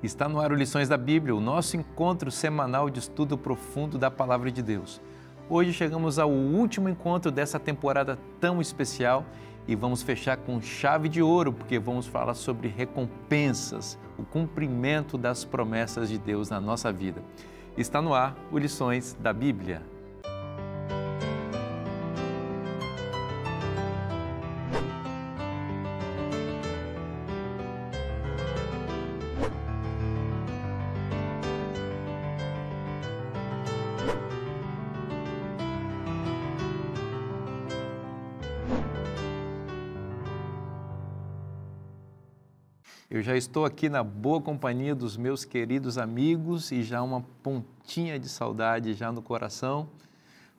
Está no ar o Lições da Bíblia, o nosso encontro semanal de estudo profundo da Palavra de Deus. Hoje chegamos ao último encontro dessa temporada tão especial e vamos fechar com chave de ouro, porque vamos falar sobre recompensas, o cumprimento das promessas de Deus na nossa vida. Está no ar o Lições da Bíblia. Eu já estou aqui na boa companhia dos meus queridos amigos e já uma pontinha de saudade já no coração.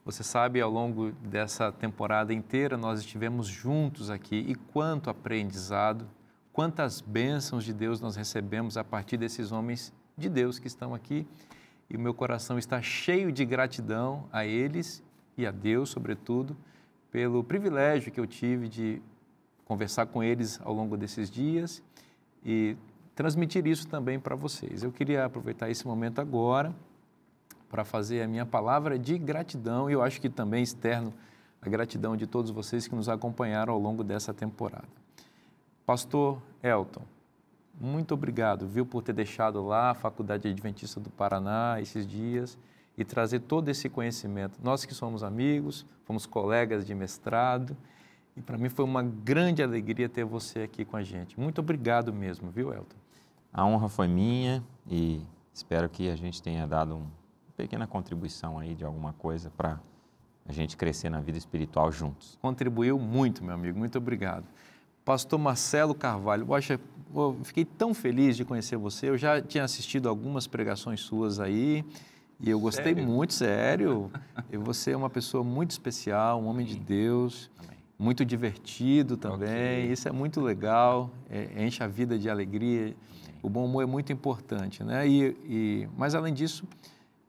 Você sabe, ao longo dessa temporada inteira, nós estivemos juntos aqui e quanto aprendizado, quantas bênçãos de Deus nós recebemos a partir desses homens de Deus que estão aqui. E o meu coração está cheio de gratidão a eles e a Deus, sobretudo, pelo privilégio que eu tive de conversar com eles ao longo desses dias e transmitir isso também para vocês. Eu queria aproveitar esse momento agora para fazer a minha palavra de gratidão e eu acho que também externo a gratidão de todos vocês que nos acompanharam ao longo dessa temporada. Pastor Elton, muito obrigado, viu, por ter deixado lá a Faculdade Adventista do Paraná esses dias e trazer todo esse conhecimento. Nós que somos amigos, fomos colegas de mestrado, e para mim foi uma grande alegria ter você aqui com a gente. Muito obrigado mesmo, viu, Elton? A honra foi minha e espero que a gente tenha dado uma pequena contribuição aí de alguma coisa para a gente crescer na vida espiritual juntos. Contribuiu muito, meu amigo, muito obrigado. Pastor Marcelo Carvalho, poxa, eu fiquei tão feliz de conhecer você, eu já tinha assistido algumas pregações suas aí e eu gostei muito, sério. E você é uma pessoa muito especial, um homem de Deus. Amém. Muito divertido também, Isso é muito legal, enche a vida de alegria, o bom humor é muito importante, né? Mas além disso,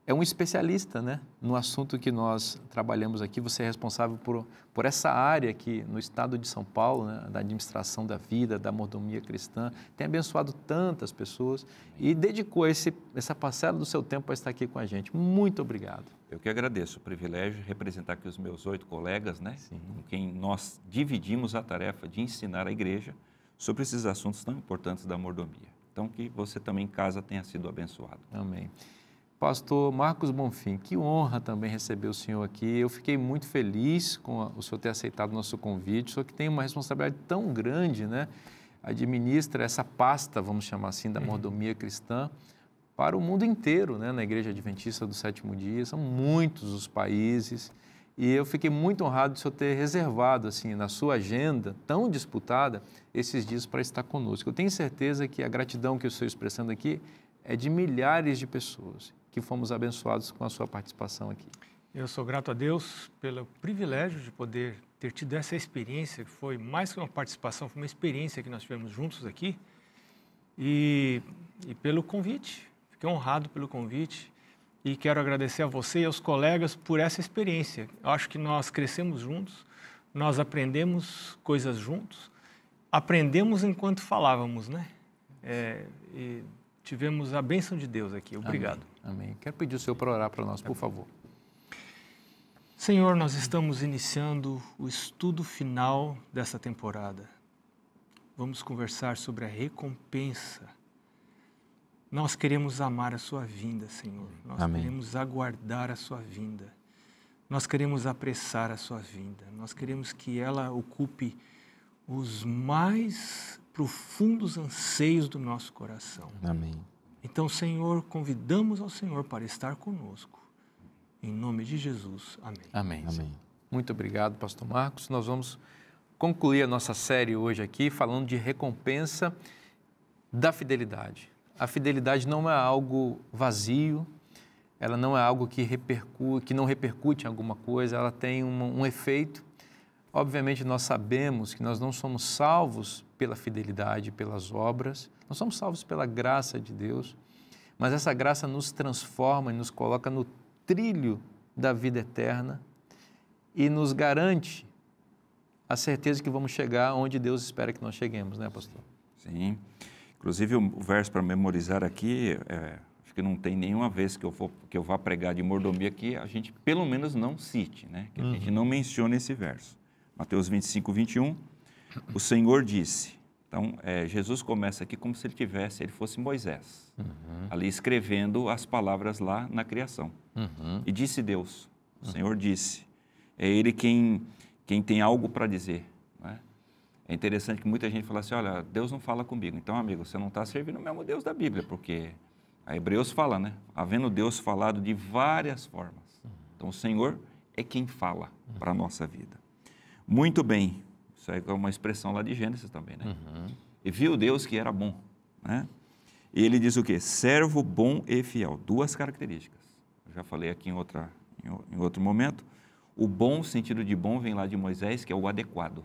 é um especialista, né? No assunto que nós trabalhamos aqui, você é responsável por essa área aqui no estado de São Paulo, né? Da administração da vida, da mordomia cristã, tem abençoado tantas pessoas e dedicou essa parcela do seu tempo para estar aqui com a gente. Muito obrigado. Eu que agradeço o privilégio de representar aqui os meus 8 colegas, né? Sim. Com quem nós dividimos a tarefa de ensinar a igreja sobre esses assuntos tão importantes da mordomia. Então, que você também em casa tenha sido abençoado. Amém. Pastor Marcos Bonfim, que honra também receber o senhor aqui. Eu fiquei muito feliz com o senhor ter aceitado o nosso convite. O senhor que tem uma responsabilidade tão grande, né? Administra essa pasta, vamos chamar assim, da mordomia cristã para o mundo inteiro, né? Na Igreja Adventista do Sétimo Dia. São muitos os países e eu fiquei muito honrado de o senhor ter reservado, assim, na sua agenda tão disputada, esses dias para estar conosco. Eu tenho certeza que a gratidão que eu estou expressando aqui é de milhares de pessoas que fomos abençoados com a sua participação aqui. Eu sou grato a Deus pelo privilégio de poder ter tido essa experiência, que foi mais que uma participação, foi uma experiência que nós tivemos juntos aqui, e pelo convite. Fiquei honrado pelo convite e quero agradecer a você e aos colegas por essa experiência. Eu acho que nós crescemos juntos, nós aprendemos coisas juntos, aprendemos enquanto falávamos, né? E tivemos a bênção de Deus aqui. Obrigado. Amém. Quero pedir o senhor para orar para nós, por favor. Senhor, nós estamos iniciando o estudo final dessa temporada. Vamos conversar sobre a recompensa. Nós queremos amar a sua vinda, Senhor. Nós queremos aguardar a sua vinda. Nós queremos apressar a sua vinda. Nós queremos que ela ocupe os mais profundos anseios do nosso coração. Amém. Então, Senhor, convidamos ao Senhor para estar conosco. Em nome de Jesus. Amém. Amém. Amém. Muito obrigado, pastor Marcos. Nós vamos concluir a nossa série hoje aqui falando de recompensa da fidelidade. A fidelidade não é algo vazio, ela não é algo que não repercute em alguma coisa, ela tem um efeito. Obviamente, nós sabemos que nós não somos salvos pela fidelidade, pelas obras, nós somos salvos pela graça de Deus, mas essa graça nos transforma e nos coloca no trilho da vida eterna e nos garante a certeza que vamos chegar onde Deus espera que nós cheguemos, né, pastor? Sim. Inclusive, o verso para memorizar aqui, acho que não tem nenhuma vez que eu vá pregar de mordomia que a gente, pelo menos, não cite, né? Que a gente não mencione esse verso. Mateus 25, 21, o Senhor disse. Então, Jesus começa aqui como se ele fosse Moisés, ali escrevendo as palavras lá na criação. E disse Deus, o Senhor disse, é Ele quem tem algo para dizer, né? É interessante que muita gente fala assim, olha, Deus não fala comigo. Então, amigo, você não está servindo o mesmo Deus da Bíblia, porque a Hebreus fala, né? Havendo Deus falado de várias formas. Então, o Senhor é quem fala para a nossa vida. Muito bem. Isso aí é uma expressão lá de Gênesis também, né? E viu Deus que era bom, né? E ele diz o quê? Servo bom e fiel. Duas características. Eu já falei aqui em outro momento. O bom, sentido de bom, vem lá de Moisés, que é o adequado.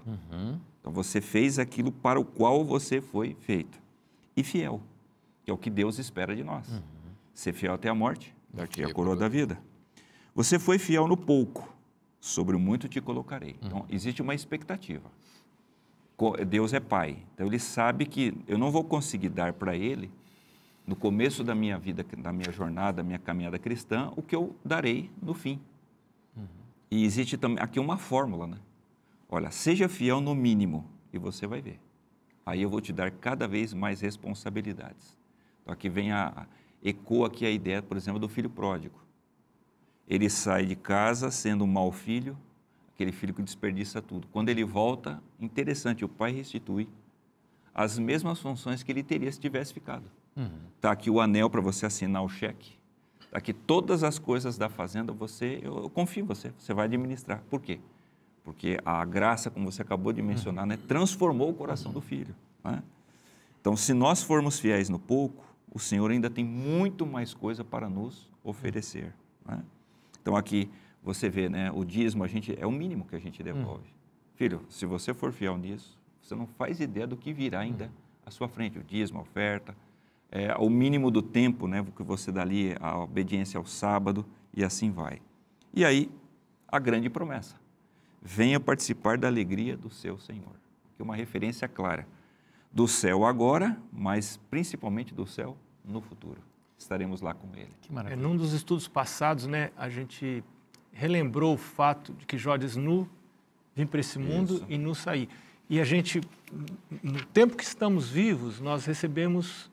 Então, você fez aquilo para o qual você foi feito. E fiel, que é o que Deus espera de nós. Ser fiel até a morte, dar-te a coroa da vida. Você foi fiel no pouco, sobre o muito te colocarei. Então, existe uma expectativa. Deus é Pai, então Ele sabe que eu não vou conseguir dar para Ele, no começo da minha vida, da minha jornada, da minha caminhada cristã, o que eu darei no fim. E existe também aqui uma fórmula, né? Olha, seja fiel no mínimo e você vai ver. Aí eu vou te dar cada vez mais responsabilidades. Então aqui vem ecoa aqui a ideia, por exemplo, do filho pródigo. Ele sai de casa sendo um mau filho, aquele filho que desperdiça tudo. Quando ele volta, interessante, o pai restitui as mesmas funções que ele teria se tivesse ficado. Está aqui o anel para você assinar o cheque. Está aqui todas as coisas da fazenda, eu confio em você, você vai administrar. Por quê? Porque a graça, como você acabou de mencionar, né, transformou o coração do filho, né? Então, se nós formos fiéis no pouco, o Senhor ainda tem muito mais coisa para nos oferecer, né? Então, aqui você vê, né, o dízimo é o mínimo que a gente devolve. Filho, se você for fiel nisso, você não faz ideia do que virá ainda à sua frente. O dízimo, a oferta, o mínimo do tempo, né, que você dá ali, a obediência ao sábado, e assim vai. E aí, a grande promessa. Venha participar da alegria do seu Senhor. Que é uma referência clara do céu agora, mas principalmente do céu no futuro. Estaremos lá com Ele. Que maravilha. Num dos estudos passados, né, a gente relembrou o fato de que Jó diz, nu, vim para esse mundo e nu saí. E a gente, no tempo que estamos vivos, nós recebemos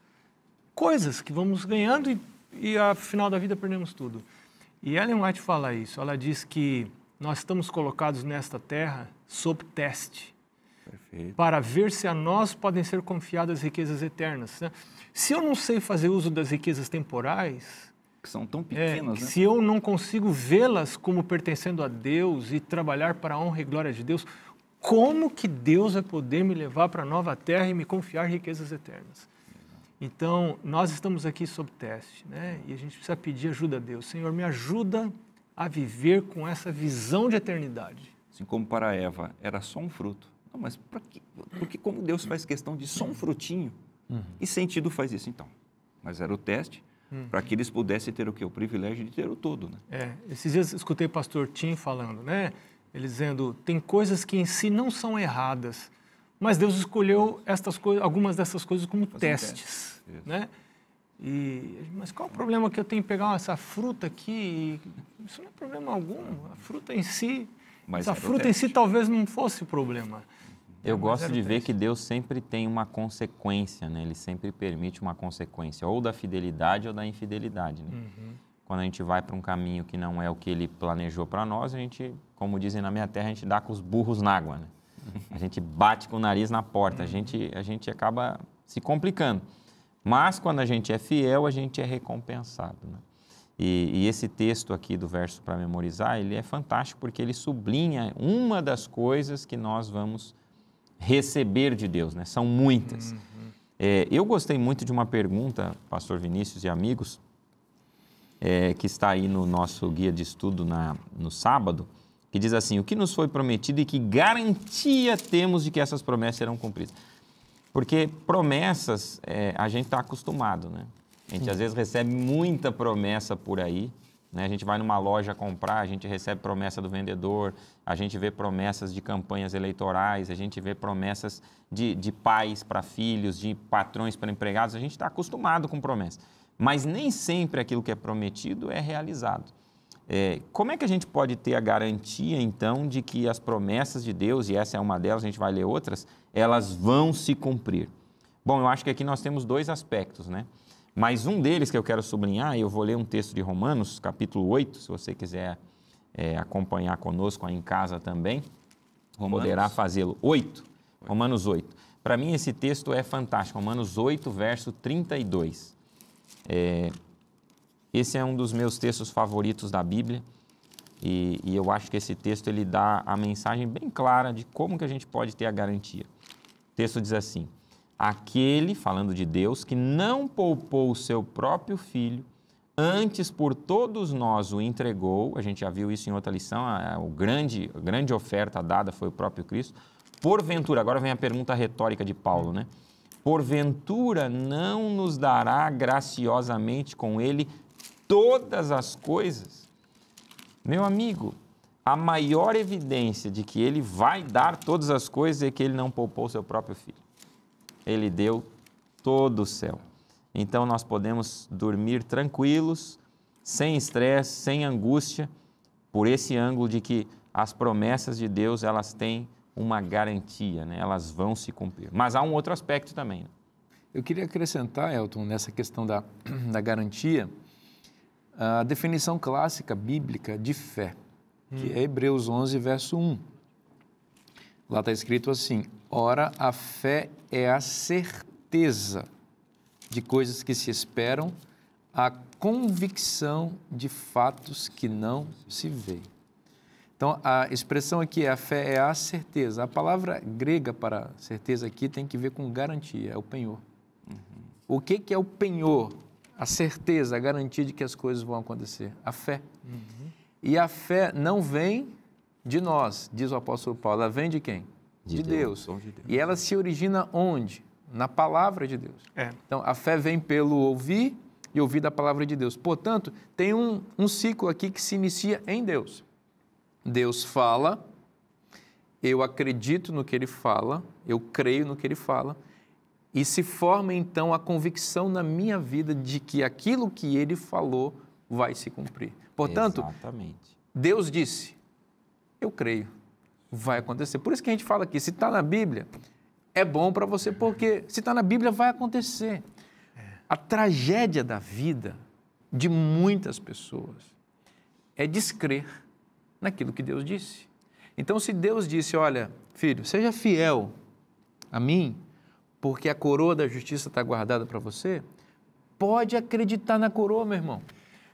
coisas que vamos ganhando e ao final da vida perdemos tudo. E Ellen White fala isso, ela diz que nós estamos colocados nesta terra sob teste. Perfeito. Para ver se a nós podem ser confiadas riquezas eternas, né? Se eu não sei fazer uso das riquezas temporais, que são tão pequenas, né? Se eu não consigo vê-las como pertencendo a Deus e trabalhar para a honra e glória de Deus, como que Deus vai poder me levar para a nova terra e me confiar riquezas eternas? Então, nós estamos aqui sob teste, né? E a gente precisa pedir ajuda a Deus. Senhor, me ajuda a viver com essa visão de eternidade. Assim como para Eva era só um fruto. Não, mas porque como Deus faz questão de só um frutinho, e sentido faz isso então? Mas era o teste para que eles pudessem ter o quê? O privilégio de ter o todo, né? Esses dias escutei o pastor Tim falando, né? Ele dizendo, tem coisas que em si não são erradas, mas Deus escolheu estas coisas, algumas dessas coisas como testes, né? Mas qual o problema que eu tenho em pegar essa fruta aqui? Isso não é problema algum. A fruta em si, essa fruta em si talvez não fosse o problema. Eu gosto de ver que Deus sempre tem uma consequência, né? Ele sempre permite uma consequência, ou da fidelidade ou da infidelidade, né? Quando a gente vai para um caminho que não é o que Ele planejou para nós, a gente, como dizem na minha terra, a gente dá com os burros na água, né? A gente bate com o nariz na porta, a gente acaba se complicando. Mas quando a gente é fiel, a gente é recompensado, né? E esse texto aqui do verso para memorizar, ele é fantástico porque ele sublinha uma das coisas que nós vamos receber de Deus, né? São muitas. Eu gostei muito de uma pergunta, pastor Vinícius e amigos, que está aí no nosso guia de estudo no sábado, que diz assim, o que nos foi prometido e que garantia temos de que essas promessas serão cumpridas? Porque promessas, a gente está acostumado, né? A gente às vezes recebe muita promessa por aí né? A gente vai numa loja comprar, a gente recebe promessa do vendedor, a gente vê promessas de campanhas eleitorais, a gente vê promessas de pais para filhos, de patrões para empregados, a gente está acostumado com promessas. Mas nem sempre aquilo que é prometido é realizado. Como é que a gente pode ter a garantia, então, de que as promessas de Deus, e essa é uma delas, a gente vai ler outras, elas vão se cumprir? Bom, eu acho que aqui nós temos dois aspectos, né? Mas um deles que eu quero sublinhar, eu vou ler um texto de Romanos, capítulo 8, se você quiser acompanhar conosco aí em casa também, poderá fazê-lo. Romanos 8. Para mim esse texto é fantástico, Romanos 8, verso 32. Esse é um dos meus textos favoritos da Bíblia e eu acho que esse texto ele dá a mensagem bem clara de como que a gente pode ter a garantia. O texto diz assim: aquele, falando de Deus, que não poupou o seu próprio Filho, antes por todos nós o entregou, a gente já viu isso em outra lição, a grande oferta dada foi o próprio Cristo, porventura, agora vem a pergunta retórica de Paulo, né? Porventura não nos dará graciosamente com ele todas as coisas? Meu amigo, a maior evidência de que ele vai dar todas as coisas é que ele não poupou o seu próprio Filho. Ele deu todo o céu. Então, nós podemos dormir tranquilos, sem estresse, sem angústia, por esse ângulo de que as promessas de Deus, elas têm uma garantia, né? Elas vão se cumprir. Mas há um outro aspecto também. Eu queria acrescentar, Elton, nessa questão da garantia, a definição clássica bíblica de fé, que é Hebreus 11, verso 1. Lá está escrito assim: ora, a fé é a certeza de coisas que se esperam, a convicção de fatos que não se veem. Então, a expressão aqui, a fé é a certeza. A palavra grega para certeza aqui tem que ver com garantia, é o penhor. O que é o penhor? A certeza, a garantia de que as coisas vão acontecer. A fé. E a fé não vem de nós, diz o apóstolo Paulo, ela vem de quem? De Deus. E ela se origina onde? Na palavra de Deus. Então, a fé vem pelo ouvir e ouvir da palavra de Deus. Portanto, tem um ciclo aqui que se inicia em Deus. Deus fala, eu acredito no que Ele fala, eu creio no que Ele fala, e se forma, então, a convicção na minha vida de que aquilo que Ele falou vai se cumprir. Portanto, exatamente, Deus disse, eu creio, vai acontecer. Por isso que a gente fala aqui, se está na Bíblia, é bom para você, porque se está na Bíblia, vai acontecer. A tragédia da vida de muitas pessoas é descrer naquilo que Deus disse. Então, se Deus disse, olha, filho, seja fiel a mim, porque a coroa da justiça está guardada para você, pode acreditar na coroa, meu irmão.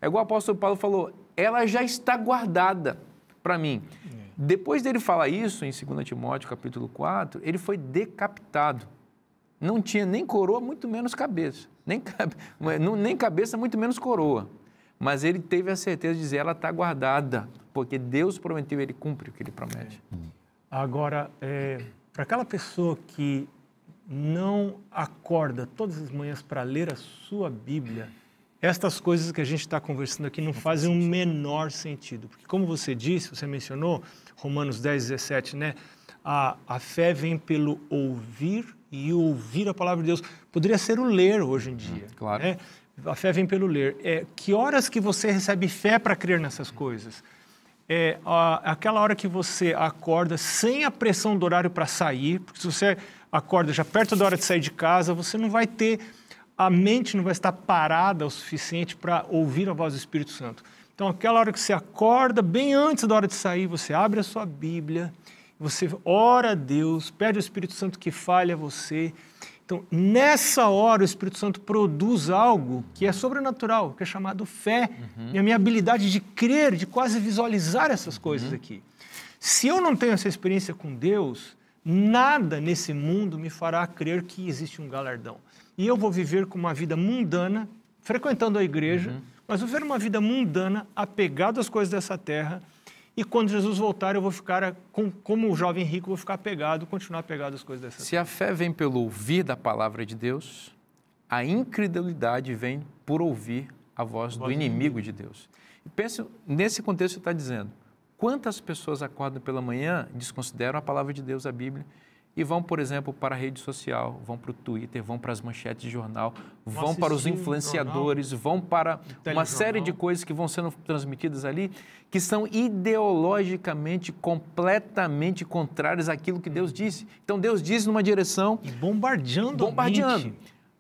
É igual o apóstolo Paulo falou, ela já está guardada para mim. Depois dele falar isso, em 2 Timóteo, capítulo 4, ele foi decapitado. Não tinha nem coroa, muito menos cabeça. Nem cabeça, muito menos coroa. Mas ele teve a certeza de dizer, ela está guardada, porque Deus prometeu, ele cumpre o que ele promete. Agora, para aquela pessoa que não acorda todas as manhãs para ler a sua Bíblia, estas coisas que a gente está conversando aqui não fazem o menor sentido. Porque, como você disse, você mencionou, Romanos 10, 17, né? A fé vem pelo ouvir e ouvir a palavra de Deus. Poderia ser o ler hoje em dia. Claro. Né? A fé vem pelo ler. Que horas que você recebe fé para crer nessas coisas? Aquela hora que você acorda sem a pressão do horário para sair, porque se você acorda já perto da hora de sair de casa, você não vai ter, a mente não vai estar parada o suficiente para ouvir a voz do Espírito Santo. Então, aquela hora que você acorda, bem antes da hora de sair, você abre a sua Bíblia, você ora a Deus, pede ao Espírito Santo que fale a você. Então, nessa hora, o Espírito Santo produz algo que é sobrenatural, que é chamado fé. E a minha habilidade de crer, de quase visualizar essas coisas aqui. Se eu não tenho essa experiência com Deus, nada nesse mundo me fará crer que existe um galardão. E eu vou viver com uma vida mundana, frequentando a igreja, mas vou viver uma vida mundana, apegado às coisas dessa terra, e quando Jesus voltar, eu vou ficar, como o jovem rico, vou ficar apegado, continuar apegado às coisas dessa terra. Se a fé vem pelo ouvir da palavra de Deus, a incredulidade vem por ouvir a voz do inimigo de Deus. Pense, nesse contexto que você está dizendo, quantas pessoas acordam pela manhã, desconsideram a palavra de Deus, a Bíblia, e vão, por exemplo, para a rede social, vão para o Twitter, vão para as manchetes de jornal, vão para os influenciadores, vão para uma série de coisas que vão sendo transmitidas ali, que são ideologicamente completamente contrárias àquilo que Deus disse. Então, Deus diz numa direção... E bombardeando.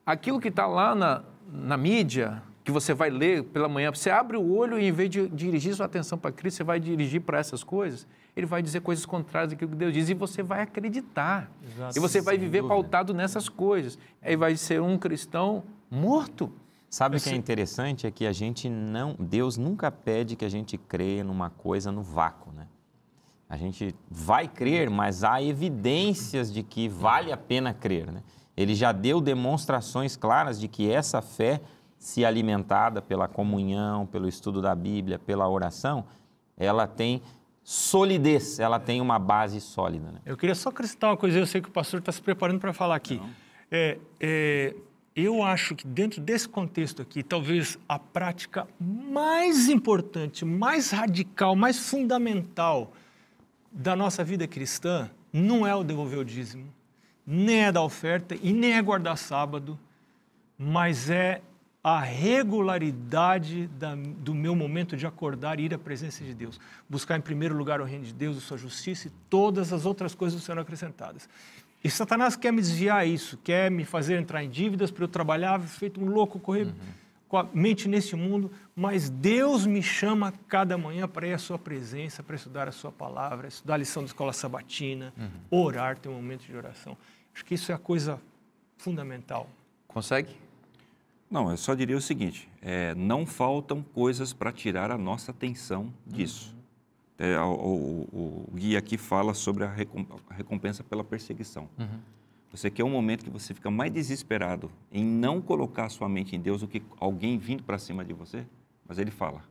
Aquilo que está lá na mídia, que você vai ler pela manhã, você abre o olho e, em vez de dirigir sua atenção para Cristo, você vai dirigir para essas coisas, ele vai dizer coisas contrárias àquilo que Deus diz, e você vai acreditar. Exato. E você vai viver pautado nessas coisas. Aí vai ser um cristão morto. Sabe o que é interessante? É que Deus nunca pede que a gente creia numa coisa no vácuo, né? A gente vai crer, mas há evidências de que vale a pena crer, né? Ele já deu demonstrações claras de que essa fé, se alimentada pela comunhão, pelo estudo da Bíblia, pela oração, ela tem solidez, ela tem uma base sólida. Né? Eu queria só acrescentar uma coisa, eu sei que o pastor está se preparando para falar aqui. Eu acho que dentro desse contexto aqui, talvez a prática mais importante, mais radical, mais fundamental da nossa vida cristã não é o devolver o dízimo, nem é dar oferta e nem é guardar sábado, mas é a regularidade do meu momento de acordar e ir à presença de Deus. Buscar em primeiro lugar o reino de Deus, a sua justiça, e todas as outras coisas serão acrescentadas. E Satanás quer me desviar isso, quer me fazer entrar em dívidas para eu trabalhar, feito um louco, correr com a mente nesse mundo, mas Deus me chama cada manhã para ir à sua presença, para estudar a sua palavra, estudar a lição da escola sabatina, orar, ter um momento de oração. Acho que isso é a coisa fundamental. Consegue? Não, eu só diria o seguinte, não faltam coisas para tirar a nossa atenção disso. O guia aqui fala sobre a recompensa pela perseguição. Você quer um momento que você fica mais desesperado em não colocar sua mente em Deus do que alguém vindo para cima de você? Mas ele fala,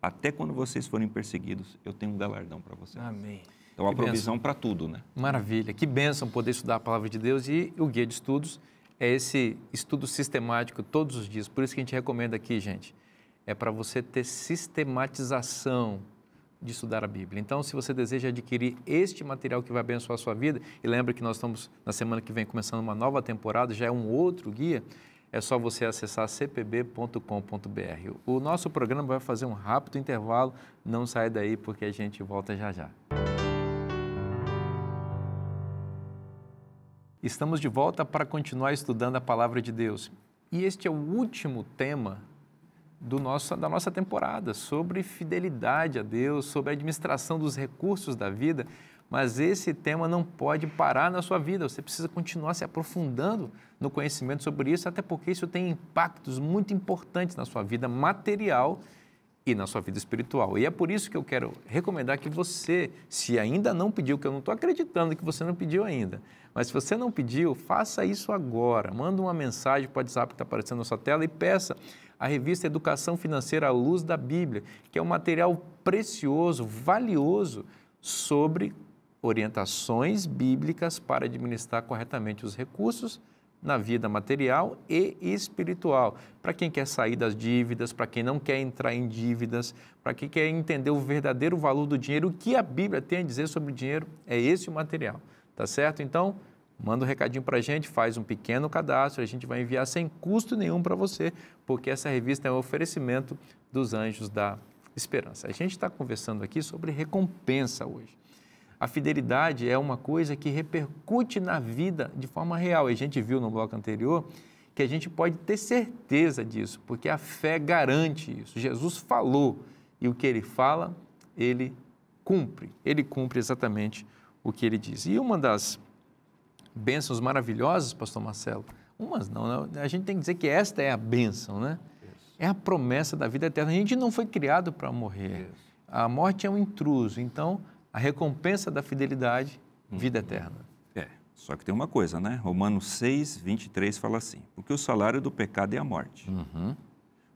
até quando vocês forem perseguidos, eu tenho um galardão para vocês. Amém. Então, a provisão para tudo, né? Maravilha, que bênção poder estudar a palavra de Deus, e o guia de estudos é esse estudo sistemático todos os dias. Por isso que a gente recomenda aqui, gente, é para você ter sistematização de estudar a Bíblia. Então, se você deseja adquirir este material que vai abençoar a sua vida, e lembra que nós estamos na semana que vem começando uma nova temporada, já é um outro guia, é só você acessar cpb.com.br. O nosso programa vai fazer um rápido intervalo, não sai daí porque a gente volta já já. Estamos de volta para continuar estudando a Palavra de Deus. E este é o último tema da nossa temporada, sobre fidelidade a Deus, sobre a administração dos recursos da vida. Mas esse tema não pode parar na sua vida, você precisa continuar se aprofundando no conhecimento sobre isso, até porque isso tem impactos muito importantes na sua vida material e na sua vida espiritual. E é por isso que eu quero recomendar que você, se ainda não pediu, que eu não estou acreditando que você não pediu ainda, mas se você não pediu, faça isso agora. Manda uma mensagem para o WhatsApp que está aparecendo na sua tela e peça a revista Educação Financeira à Luz da Bíblia, que é um material precioso, valioso, sobre orientações bíblicas para administrar corretamente os recursos na vida material e espiritual. Para quem quer sair das dívidas, para quem não quer entrar em dívidas, para quem quer entender o verdadeiro valor do dinheiro, o que a Bíblia tem a dizer sobre o dinheiro, é esse o material, tá certo? Então, manda um recadinho para a gente, faz um pequeno cadastro, a gente vai enviar sem custo nenhum para você, porque essa revista é um oferecimento dos Anjos da Esperança. A gente está conversando aqui sobre recompensa hoje. A fidelidade é uma coisa que repercute na vida de forma real. E a gente viu no bloco anterior que a gente pode ter certeza disso, porque a fé garante isso. Jesus falou e o que ele fala, ele cumpre. Ele cumpre exatamente o que ele diz. E uma das bênçãos maravilhosas, pastor Marcelo, umas não, a gente tem que dizer que esta é a bênção, né? É a promessa da vida eterna. A gente não foi criado para morrer. A morte é um intruso, então a recompensa da fidelidade, vida eterna. Só que tem uma coisa, né? Romanos 6, 23 fala assim, porque o salário do pecado é a morte,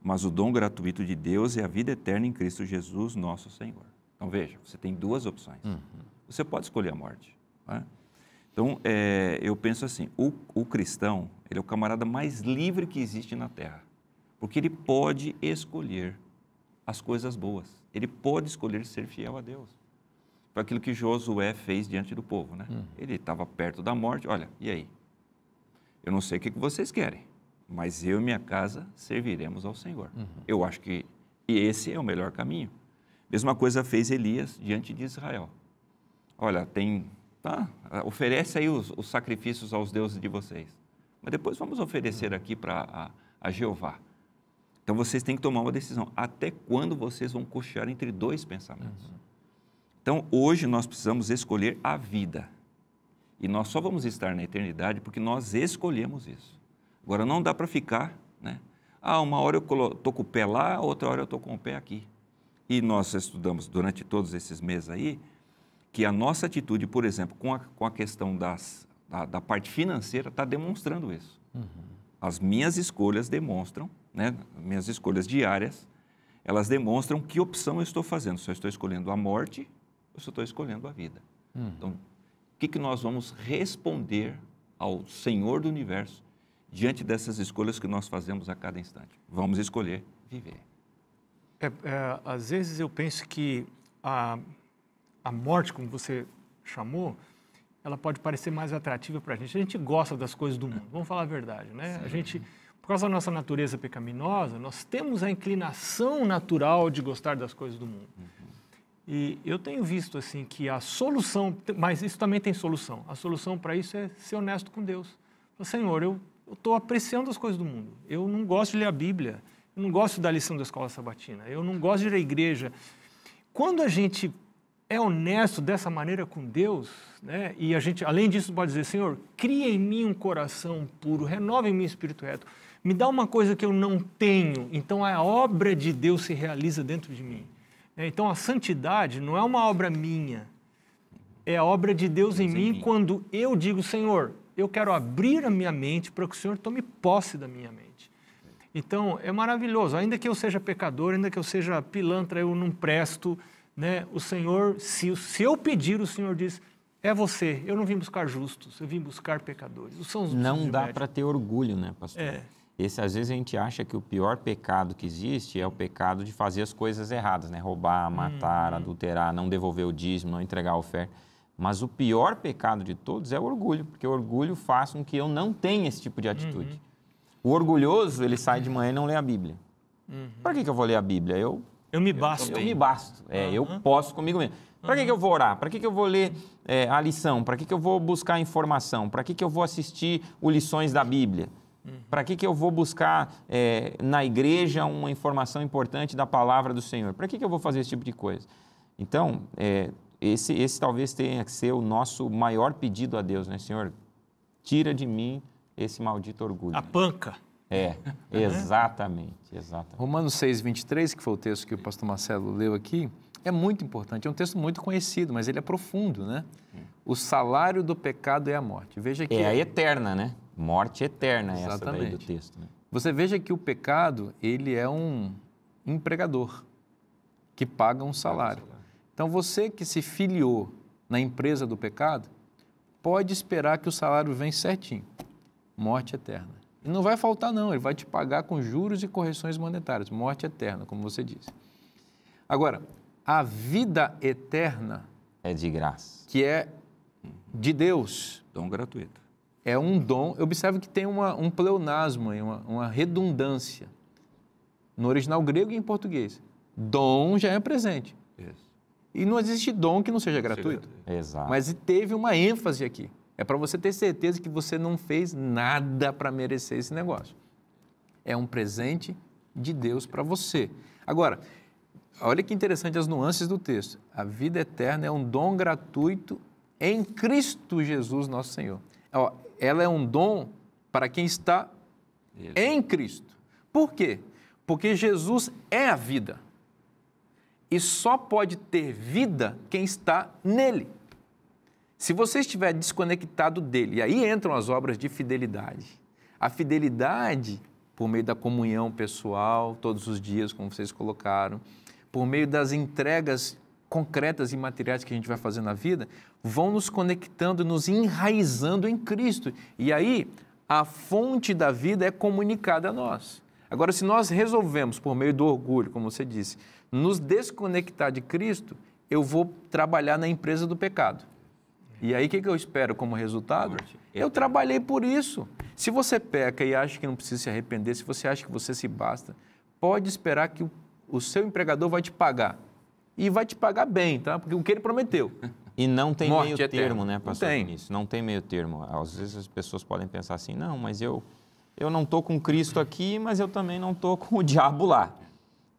mas o dom gratuito de Deus é a vida eterna em Cristo Jesus, nosso Senhor. Então veja, você tem duas opções. Você pode escolher a morte, né? Então, eu penso assim, o cristão, ele é o camarada mais livre que existe na Terra, porque ele pode escolher as coisas boas. Ele pôde escolher ser fiel a Deus. Foi aquilo que Josué fez diante do povo, né? Ele estava perto da morte, olha, e aí? Eu não sei o que vocês querem, mas eu e minha casa serviremos ao Senhor. Eu acho que esse é o melhor caminho. Mesma coisa fez Elias diante de Israel. Olha, oferece aí os sacrifícios aos deuses de vocês, mas depois vamos oferecer aqui para a Jeová. Então, vocês têm que tomar uma decisão. Até quando vocês vão cochear entre dois pensamentos? Então, hoje nós precisamos escolher a vida. E nós só vamos estar na eternidade porque nós escolhemos isso. Agora, não dá para ficar, né? Uma hora eu estou com o pé lá, outra hora eu estou com o pé aqui. E nós estudamos durante todos esses meses aí, que a nossa atitude, por exemplo, com a questão da parte financeira, está demonstrando isso. As minhas escolhas demonstram, né? Minhas escolhas diárias, elas demonstram que opção eu estou fazendo. Se eu estou escolhendo a morte, ou se eu estou escolhendo a vida. Então, o que nós vamos responder ao Senhor do Universo diante dessas escolhas que nós fazemos a cada instante? Vamos escolher viver. Às vezes eu penso que a morte, como você chamou, ela pode parecer mais atrativa para a gente. A gente gosta das coisas do mundo, vamos falar a verdade, né? Sim. A gente, por causa da nossa natureza pecaminosa, nós temos a inclinação natural de gostar das coisas do mundo. E eu tenho visto assim que a solução, mas isso também tem solução. A solução para isso é ser honesto com Deus. Senhor, eu estou apreciando as coisas do mundo. Eu não gosto de ler a Bíblia. Eu não gosto da lição da escola sabatina. Eu não gosto de ir à igreja. Quando a gente é honesto dessa maneira com Deus, né, e a gente, além disso, pode dizer, Senhor, cria em mim um coração puro, renova em mim o espírito reto, me dá uma coisa que eu não tenho, então a obra de Deus se realiza dentro de mim. Então, a santidade não é uma obra minha, é a obra de Deus em mim quando eu digo, Senhor, eu quero abrir a minha mente para que o Senhor tome posse da minha mente. Então, é maravilhoso. Ainda que eu seja pecador, ainda que eu seja pilantra, eu não presto, né? O Senhor, se eu pedir, o Senhor diz, é você, eu não vim buscar justos, eu vim buscar pecadores. Não dá para ter orgulho, né, pastor? Às vezes a gente acha que o pior pecado que existe é o pecado de fazer as coisas erradas, né? Roubar, matar, adulterar, não devolver o dízimo, não entregar a oferta. Mas o pior pecado de todos é o orgulho, porque o orgulho faz com que eu não tenha esse tipo de atitude. O orgulhoso, ele sai de manhã e não lê a Bíblia. Para que eu vou ler a Bíblia? Eu me basto. Eu me basto. Eu posso comigo mesmo. Para que eu vou orar? Para que eu vou ler a lição? Para que eu vou buscar informação? Para que eu vou assistir lições da Bíblia? Para que eu vou buscar na igreja uma informação importante da palavra do Senhor? Para que eu vou fazer esse tipo de coisa? Então, esse talvez tenha que ser o nosso maior pedido a Deus, né? Senhor, tira de mim esse maldito orgulho. A panca. Exatamente. Romanos 6:23, que foi o texto que o pastor Marcelo leu aqui, é muito importante. É um texto muito conhecido, mas ele é profundo, né? O salário do pecado é a morte. Veja que... É a eterna, né? Morte eterna, exatamente. Essa daí do texto. Né? Você veja que o pecado, ele é um empregador que paga um salário. Então, você que se filiou na empresa do pecado, pode esperar que o salário venha certinho. Morte eterna. E não vai faltar, não. Ele vai te pagar com juros e correções monetárias. Morte eterna, como você disse. Agora, a vida eterna... é de graça. Que é de Deus. Dom gratuito. É um dom. Observe que tem um pleonasmo, uma redundância. No original grego e em português. Dom já é presente. Isso. E não existe dom que não seja gratuito. Exato. Mas teve uma ênfase aqui. É para você ter certeza que você não fez nada para merecer esse negócio. É um presente de Deus para você. Agora, olha que interessante as nuances do texto. A vida eterna é um dom gratuito em Cristo Jesus, nosso Senhor. Ela é um dom para quem está em Cristo. Por quê? Porque Jesus é a vida. E só pode ter vida quem está nele. Se você estiver desconectado dele, e aí entram as obras de fidelidade. A fidelidade, por meio da comunhão pessoal, todos os dias, como vocês colocaram, por meio das entregas concretas e materiais que a gente vai fazer na vida, vão nos conectando, nos enraizando em Cristo. E aí, a fonte da vida é comunicada a nós. Agora, se nós resolvemos, por meio do orgulho, como você disse, nos desconectar de Cristo, eu vou trabalhar na empresa do pecado. E aí, o que eu espero como resultado? Eu trabalhei por isso. Se você peca e acha que não precisa se arrepender, se você acha que você se basta, pode esperar que o seu empregador vai te pagar. E vai te pagar bem, tá? Porque o que ele prometeu. E não tem Morte meio eterna. termo, né, pastor Não tem. Vinícius? Não tem meio termo. Às vezes as pessoas podem pensar assim, não, mas eu não estou com Cristo aqui, mas eu também não estou com o diabo lá.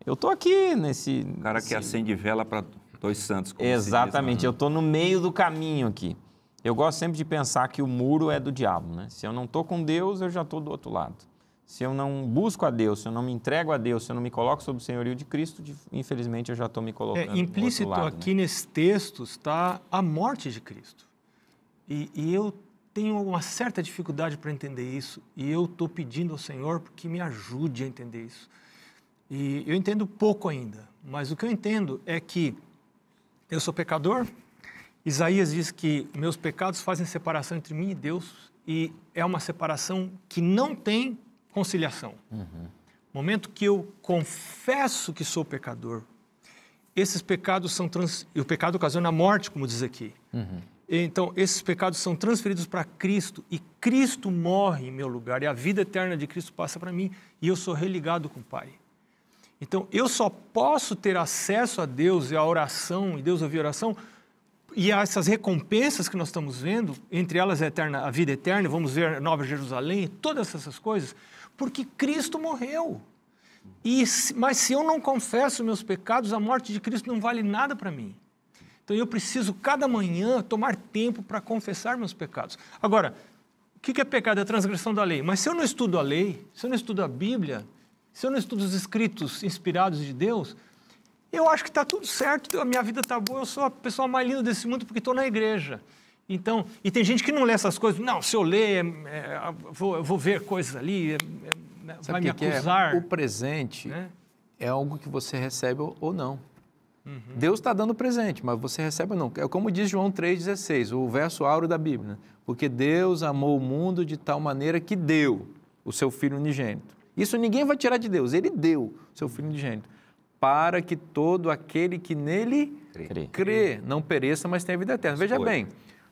Eu estou aqui nesse... O cara que acende vela para 2 santos. Como Exatamente, se diz, né? eu estou no meio do caminho aqui. Eu gosto sempre de pensar que o muro é do diabo, né? Se eu não estou com Deus, eu já estou do outro lado. Se eu não busco a Deus, se eu não me entrego a Deus, se eu não me coloco sob o senhorio de Cristo, infelizmente eu já estou me colocando do outro Implícito lado, aqui né? nesse texto está a morte de Cristo. E eu tenho uma certa dificuldade para entender isso. E eu estou pedindo ao Senhor que me ajude a entender isso. E eu entendo pouco ainda. Mas o que eu entendo é que eu sou pecador. Isaías diz que meus pecados fazem separação entre mim e Deus. E é uma separação que não tem conciliação. No momento que eu confesso que sou pecador, esses pecados são e o pecado ocasiona a morte, como diz aqui. Então, esses pecados são transferidos para Cristo e Cristo morre em meu lugar e a vida eterna de Cristo passa para mim e eu sou religado com o Pai. Então, eu só posso ter acesso a Deus e a oração, e Deus ouvir a oração, e essas recompensas que nós estamos vendo, entre elas a vida eterna, vamos ver Nova Jerusalém, todas essas coisas, porque Cristo morreu. Mas se eu não confesso meus pecados, a morte de Cristo não vale nada para mim. Então eu preciso, cada manhã, tomar tempo para confessar meus pecados. Agora, o que é pecado? É a transgressão da lei. Mas se eu não estudo a lei, se eu não estudo a Bíblia, se eu não estudo os escritos inspirados de Deus, eu acho que está tudo certo, a minha vida está boa, eu sou a pessoa mais linda desse mundo porque estou na igreja. Então, e tem gente que não lê essas coisas. Não, se eu ler, eu vou ver coisas ali, vai me acusar. O presente é algo que você recebe ou não. Deus está dando presente, mas você recebe ou não. É como diz João 3,16, o verso áureo da Bíblia. Né? Porque Deus amou o mundo de tal maneira que deu o seu Filho unigênito. Isso ninguém vai tirar de Deus, Ele deu o seu Filho unigênito. Para que todo aquele que nele crê não pereça, mas tenha vida eterna. Veja bem,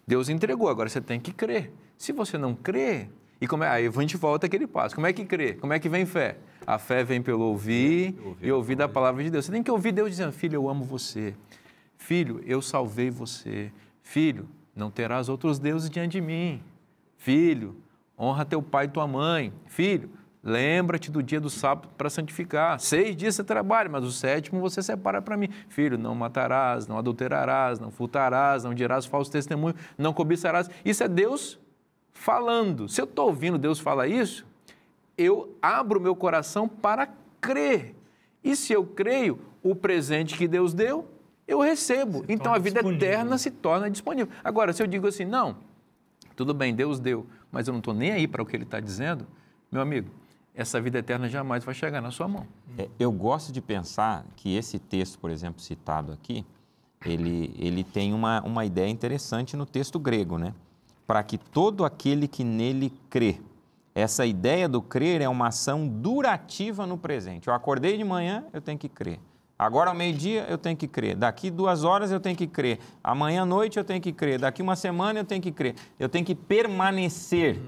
Deus entregou, agora você tem que crer. Se você não crê, aí a gente volta àquele passo. Como é que crê? Como é que vem fé? A fé vem pelo ouvir e ouvir da palavra de Deus. Você tem que ouvir Deus dizendo, filho, eu amo você. Filho, eu salvei você. Filho, não terás outros deuses diante de mim. Filho, honra teu pai e tua mãe. Filho, lembra-te do dia do sábado para santificar. 6 dias você trabalha, mas o 7º você separa para mim. Filho, não matarás, não adulterarás, não furtarás, não dirás falso testemunho, não cobiçarás. Isso é Deus falando. Se eu estou ouvindo Deus falar isso, eu abro meu coração para crer. E se eu creio, o presente que Deus deu, eu recebo. Então a vida eterna se torna disponível. Agora, se eu digo assim, não, tudo bem, Deus deu, mas eu não estou nem aí para o que Ele está dizendo, meu amigo, essa vida eterna jamais vai chegar na sua mão. Eu gosto de pensar que esse texto, por exemplo, citado aqui, ele tem uma ideia interessante no texto grego, né? Para que todo aquele que nele crê. Essa ideia do crer é uma ação durativa no presente. Eu acordei de manhã, eu tenho que crer. Agora ao meio-dia eu tenho que crer. Daqui 2 horas eu tenho que crer. Amanhã à noite eu tenho que crer. Daqui 1 semana eu tenho que crer. Eu tenho que permanecer.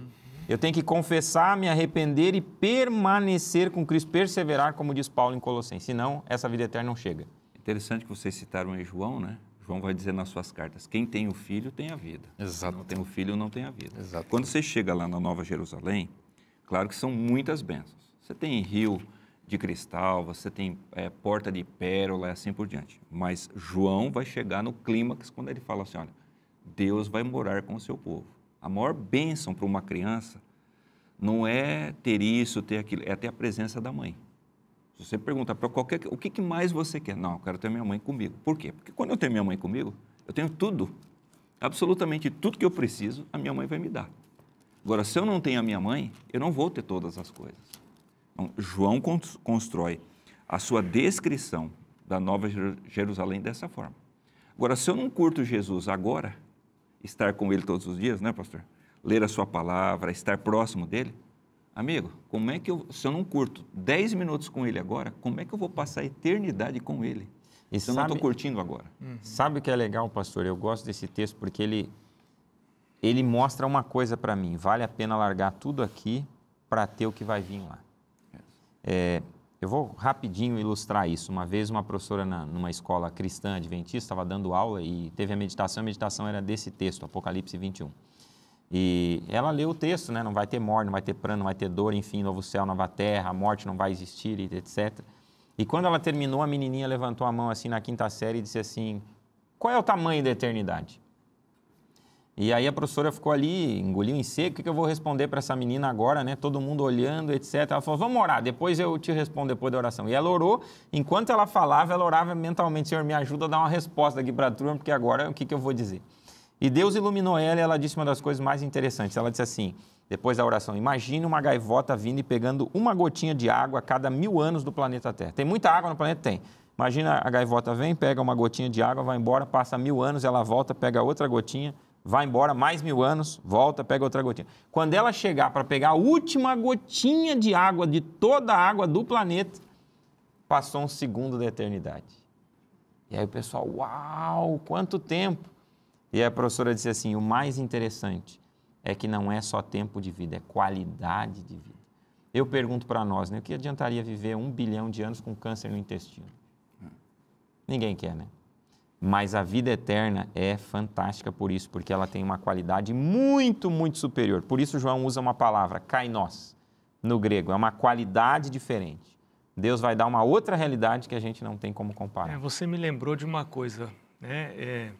Eu tenho que confessar, me arrepender e permanecer com Cristo, perseverar, como diz Paulo em Colossenses. Senão, essa vida eterna não chega. Interessante que vocês citaram em João, né? João vai dizer nas suas cartas, quem tem o Filho tem a vida. Exato. Quem não tem o Filho não tem a vida. Exato. Quando você chega lá na Nova Jerusalém, claro que são muitas bênçãos. Você tem rio de cristal, você tem porta de pérola e assim por diante. Mas João vai chegar no clímax quando ele fala assim, olha, Deus vai morar com o seu povo. A maior bênção para uma criança não é ter isso, ter aquilo, é ter a presença da mãe. Se você pergunta para o que mais você quer? Não, eu quero ter minha mãe comigo. Por quê? Porque quando eu tenho minha mãe comigo, eu tenho tudo, absolutamente tudo que eu preciso, a minha mãe vai me dar. Agora, se eu não tenho a minha mãe, eu não vou ter todas as coisas. Então, João constrói a sua descrição da Nova Jerusalém dessa forma. Agora, se eu não curto Jesus agora, estar com Ele todos os dias, né, pastor? Ler a sua palavra, estar próximo dEle, amigo, como é que se eu não curto 10 minutos com ele agora, como é que eu vou passar a eternidade com ele? E Se eu não estou curtindo agora. Sabe o que é legal, pastor? Eu gosto desse texto porque ele mostra uma coisa para mim. Vale a pena largar tudo aqui para ter o que vai vir lá. Eu vou rapidinho ilustrar isso. Uma vez uma professora numa escola cristã adventista estava dando aula e teve a meditação era desse texto, Apocalipse 21. E ela leu o texto, né? Não vai ter morte, não vai ter pranto, não vai ter dor, enfim, novo céu, nova terra, a morte não vai existir, etc. E quando ela terminou, a menininha levantou a mão assim na 5ª série e disse assim, qual é o tamanho da eternidade? E aí a professora ficou ali, engoliu em seco, o que eu vou responder para essa menina agora, né? Todo mundo olhando, etc. Ela falou, vamos orar, depois eu te respondo depois da oração. E ela orou, enquanto ela falava, ela orava mentalmente, Senhor, me ajuda a dar uma resposta aqui para a turma, porque agora o que eu vou dizer? E Deus iluminou ela e ela disse uma das coisas mais interessantes. Ela disse assim, depois da oração, imagine uma gaivota vindo e pegando uma gotinha de água a cada 1000 anos do planeta Terra. Tem muita água no planeta? Tem. Imagina a gaivota vem, pega uma gotinha de água, vai embora, passa 1000 anos, ela volta, pega outra gotinha, vai embora, mais 1000 anos, volta, pega outra gotinha. Quando ela chegar para pegar a última gotinha de água de toda a água do planeta, passou um segundo da eternidade. E aí o pessoal, uau, quanto tempo! E a professora disse assim, o mais interessante é que não é só tempo de vida, é qualidade de vida. Eu pergunto para nós, né, o que adiantaria viver 1 bilhão de anos com câncer no intestino? Ninguém quer, né? Mas a vida eterna é fantástica por isso, porque ela tem uma qualidade muito, muito superior. Por isso João usa uma palavra, kainos, no grego. É uma qualidade diferente. Deus vai dar uma outra realidade que a gente não tem como comparar. Você me lembrou de uma coisa, né?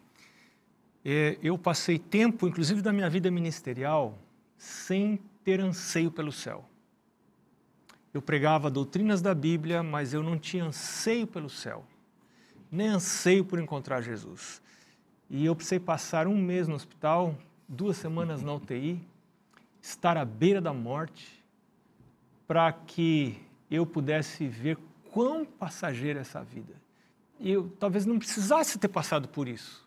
Eu passei tempo, inclusive da minha vida ministerial, sem ter anseio pelo céu. Eu pregava doutrinas da Bíblia, mas eu não tinha anseio pelo céu. Nem anseio por encontrar Jesus. E eu precisei passar 1 mês no hospital, 2 semanas na UTI, estar à beira da morte, para que eu pudesse ver quão passageira é essa vida. E eu talvez não precisasse ter passado por isso.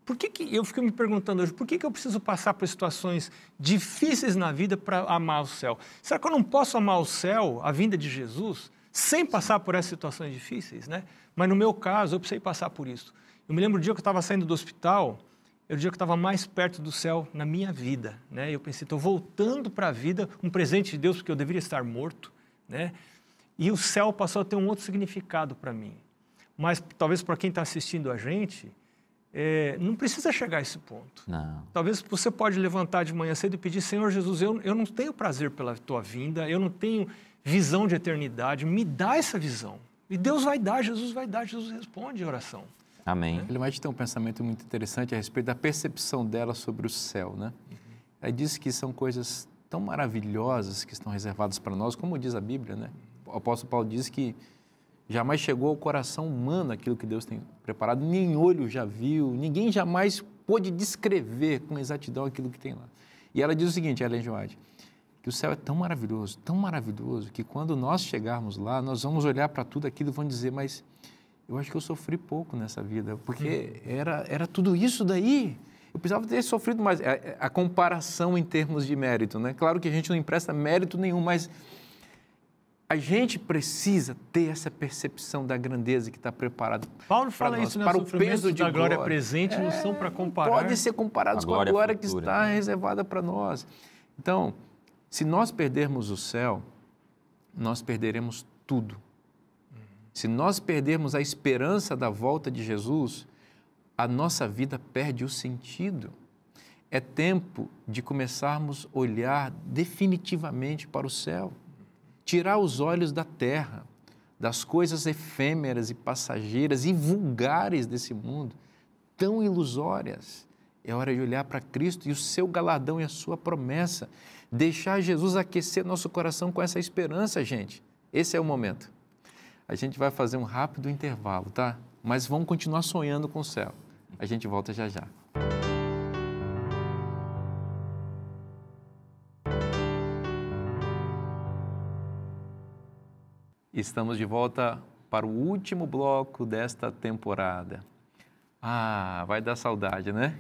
Por que eu fico me perguntando hoje, por que eu preciso passar por situações difíceis na vida para amar o céu? Será que eu não posso amar o céu, a vinda de Jesus, sem passar por essas situações difíceis, né? Mas no meu caso, eu precisei passar por isso. Eu me lembro do dia que eu estava saindo do hospital, era o dia que eu estava mais perto do céu na minha vida, né? Eu pensei, estou voltando para a vida, um presente de Deus, porque eu deveria estar morto, né? E o céu passou a ter um outro significado para mim. Mas talvez para quem está assistindo a gente, não precisa chegar a esse ponto. Não. Talvez você pode levantar de manhã cedo e pedir, Senhor Jesus, eu não tenho prazer pela tua vinda, eu não tenho visão de eternidade, me dá essa visão. E Deus vai dar, Jesus responde a oração. Amém. Ele vai te ter um pensamento muito interessante a respeito da percepção dela sobre o céu, né? Ela diz que são coisas tão maravilhosas que estão reservadas para nós, como diz a Bíblia, né? O apóstolo Paulo diz que jamais chegou ao coração humano aquilo que Deus tem preparado, nem olho já viu, ninguém jamais pôde descrever com exatidão aquilo que tem lá. E ela diz o seguinte, Ellen G. White, que o céu é tão maravilhoso, que quando nós chegarmos lá, nós vamos olhar para tudo aquilo e vamos dizer, mas eu acho que eu sofri pouco nessa vida, porque era tudo isso daí. Eu precisava ter sofrido mais. A comparação em termos de mérito, né? Claro que a gente não empresta mérito nenhum, mas a gente precisa ter essa percepção da grandeza que está preparada. Paulo fala isso, né? Para o peso de da glória glória presente não são para comparar. Podem ser comparados com a glória que está reservada para nós. Então, se nós perdermos o céu, nós perderemos tudo. Se nós perdermos a esperança da volta de Jesus, a nossa vida perde o sentido. É tempo de começarmos a olhar definitivamente para o céu, tirar os olhos da terra, das coisas efêmeras e passageiras e vulgares desse mundo, tão ilusórias. É hora de olhar para Cristo e o seu galardão e a sua promessa. Deixar Jesus aquecer nosso coração com essa esperança, gente. Esse é o momento. A gente vai fazer um rápido intervalo, tá? Mas vamos continuar sonhando com o céu. A gente volta já já. Estamos de volta para o último bloco desta temporada. Ah, vai dar saudade, né?